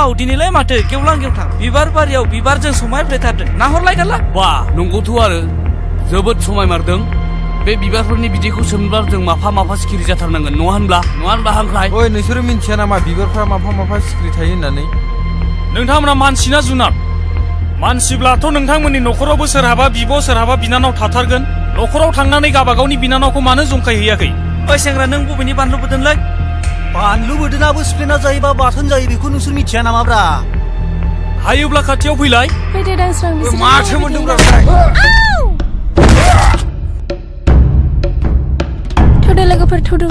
Wow, dinilai mate keulang keutang. Bibar bariau bibarjों समायफ्लेथारदों. नाहरलाय गाला? Wah, नंगौथ' आरो जोबोद समायमारदों। बे बिबारफोरनि बिदैखौ सोमब्ला जों माफा सिखिरि जाथारनांगोन नङा होनब्ला हांख्राय? ओइ नोंसोरो मिन्थिया नामा बिबारफ्रा माफा सिखिरि थायो होननानै? नोंथांमोना मानसिना जुनार? मानसिब्लाथ' नोंथांमोननि न'खरावबो सोरहाबा बिब' सोरहाबा बिनानाव थाथारगोन। न'खराव थांनानै गाबागावनि बिनानावखौ मानो जंखायहैयाखै? ओइ सेंग्रा नों बबेनि बानलु बोदोंलै? बानलु बोरदोनाबो सिफ्लेना जायोबा बाथोन जायो बेखौ नोंसोर मिथिया नामाब्रा? हायोब्ला खाथियाव फैलाय। फैदो दांस्रां बिसोर माथो मोनदोंब्रा? थौदो लोगोफोर थौदो